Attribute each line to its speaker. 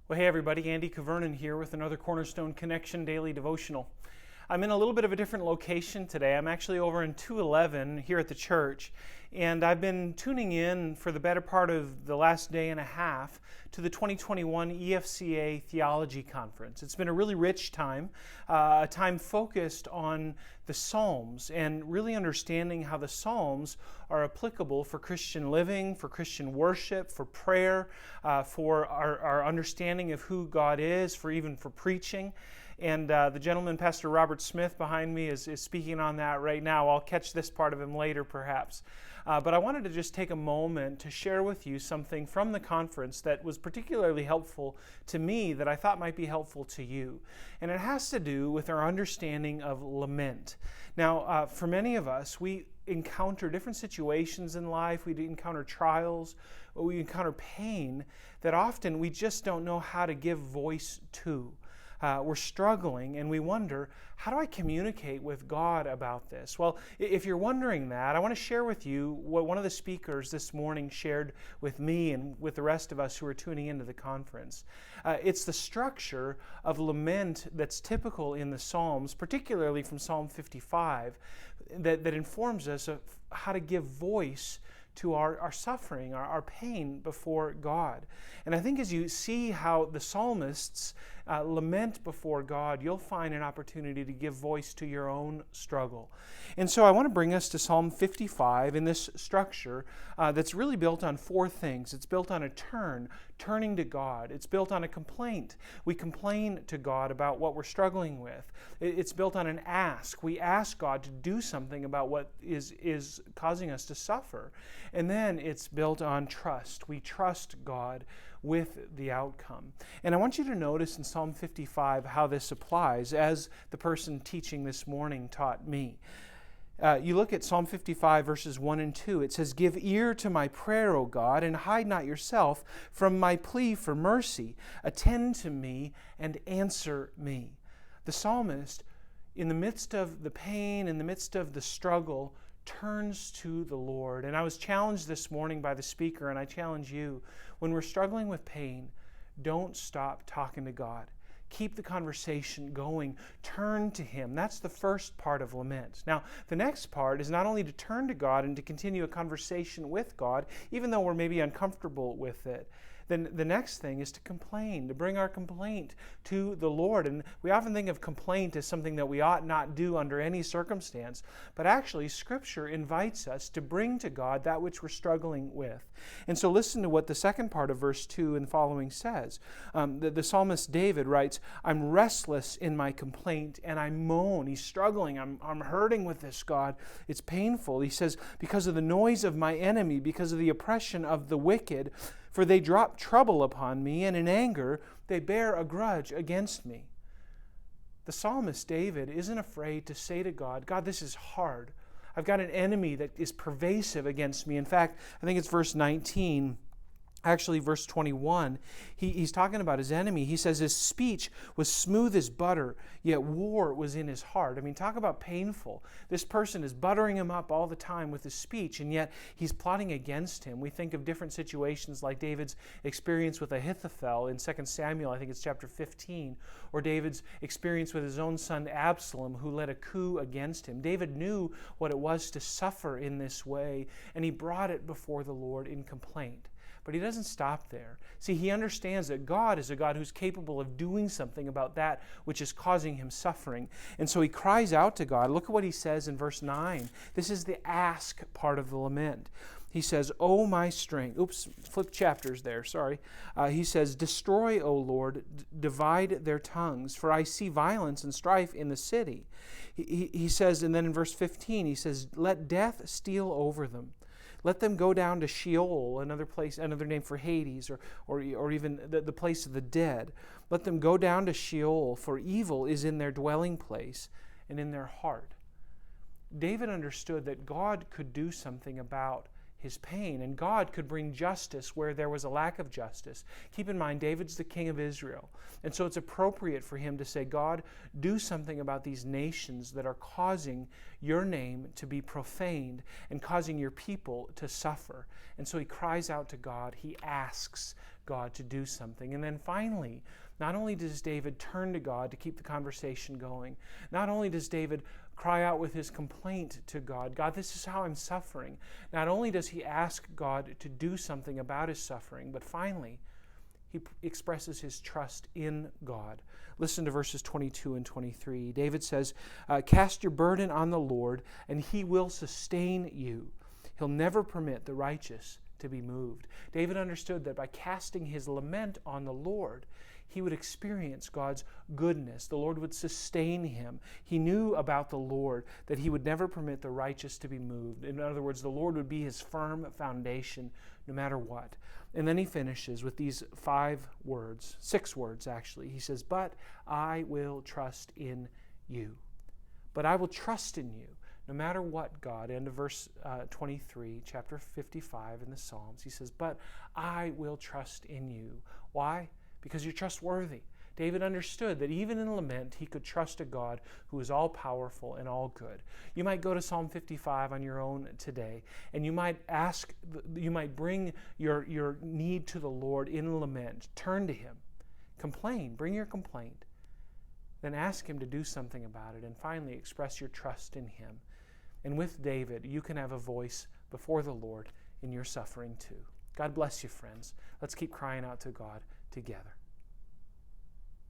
Speaker 1: Well, hey everybody, Andy Cavernan here with another Cornerstone Connection Daily Devotional. I'm in a little bit of a different location today. I'm actually over in 211 here at the church, and I've been tuning in for the better part of the last day and a half to the 2021 EFCA Theology Conference. It's been a really rich time, a time focused on the Psalms and really understanding how the Psalms are applicable for Christian living, for Christian worship, for prayer, for our understanding of who God is, even for preaching. And the gentleman, Pastor Robert Smith, behind me is speaking on that right now. I'll catch this part of him later, perhaps. But I wanted to just take a moment to share with you something from the conference that was particularly helpful to me that I thought might be helpful to you. And it has to do with our understanding of lament. Now, for many of us, we encounter different situations in life. We encounter trials, we encounter pain that often we just don't know how to give voice to. We're struggling and we wonder, how do I communicate with God about this? Well, if you're wondering that, I want to share with you what one of the speakers this morning shared with me and with the rest of us who are tuning into the conference. It's the structure of lament that's typical in the Psalms, particularly from Psalm 55, that informs us of how to give voice to our suffering, our pain before God. And I think as you see how the psalmists lament before God, you'll find an opportunity to give voice to your own struggle. And so I want to bring us to Psalm 55 in this structure that's really built on four things. It's built on a turning to God. It's built on a complaint. We complain to God about what we're struggling with. It's built on an ask. We ask God to do something about what is causing us to suffer. And then it's built on trust. We trust God with the outcome. And I want you to notice in Psalm 55 how this applies, as the person teaching this morning taught me. You look at Psalm 55 verses 1 and 2. It says, "Give ear to my prayer, O God, and hide not yourself from my plea for mercy. Attend to me and answer me." The psalmist, in the midst of the pain, in the midst of the struggle, turns to the Lord. And I was challenged this morning by the speaker, and I challenge you, when we're struggling with pain, don't stop talking to God. Keep the conversation going. Turn to Him. That's the first part of lament. Now, the next part is not only to turn to God and to continue a conversation with God, even though we're maybe uncomfortable with it. Then the next thing is to complain, to bring our complaint to the Lord. And we often think of complaint as something that we ought not do under any circumstance. But actually, Scripture invites us to bring to God that which we're struggling with. And so listen to what the second part of verse 2 and following says. The psalmist David writes, "I'm restless in my complaint and I moan." He's struggling. I'm hurting with this, God. It's painful. He says, "Because of the noise of my enemy, because of the oppression of the wicked, for they drop trouble upon me, and in anger they bear a grudge against me." The psalmist David isn't afraid to say to God, "God, this is hard. I've got an enemy that is pervasive against me." In fact, I think it's verse 19. Actually, verse 21, he's talking about his enemy. He says his speech was smooth as butter, yet war was in his heart. I mean, talk about painful. This person is buttering him up all the time with his speech, and yet he's plotting against him. We think of different situations like David's experience with Ahithophel in 2 Samuel, I think it's chapter 15, or David's experience with his own son Absalom, who led a coup against him. David knew what it was to suffer in this way, and he brought it before the Lord in complaint. But he doesn't stop there. See, he understands that God is a God who's capable of doing something about that which is causing him suffering. And so he cries out to God. Look at what he says in verse 9. This is the ask part of the lament. He says, "O my strength." Oops, flip chapters there, sorry. He says, "Destroy, O Lord, divide their tongues, for I see violence and strife in the city." He says, and then in verse 15, he says, "Let death steal over them. Let them go down to Sheol," another place, another name for Hades, or even the place of the dead. "Let them go down to Sheol, for evil is in their dwelling place and in their heart." David understood that God could do something about his pain, and God could bring justice where there was a lack of justice. Keep in mind, David's the king of Israel, and so it's appropriate for him to say, "God, do something about these nations that are causing your name to be profaned and causing your people to suffer." And so he cries out to God. He asks God to do something. And then finally, not only does David turn to God to keep the conversation going, not only does David cry out with his complaint to God, God, this is how I'm suffering. Not only does he ask God to do something about his suffering, but finally, he expresses his trust in God. Listen to verses 22 and 23. David says, cast your burden on the Lord, and he will sustain you. He'll never permit the righteous to be moved. David understood that by casting his lament on the Lord, he would experience God's goodness. The Lord would sustain him. He knew about the Lord, that he would never permit the righteous to be moved. In other words, the Lord would be his firm foundation no matter what. And then he finishes with these 6 words actually. He says, but I will trust in you. But I will trust in you no matter what, God. End of verse 23, chapter 55 in the Psalms. He says, but I will trust in you. Why? Because you're trustworthy. David understood that even in lament, he could trust a God who is all-powerful and all-good. You might go to Psalm 55 on your own today, and you might bring your need to the Lord in lament. Turn to him. Complain. Bring your complaint. Then ask him to do something about it, and finally express your trust in him. And with David, you can have a voice before the Lord in your suffering too. God bless you, friends. Let's keep crying out to God together.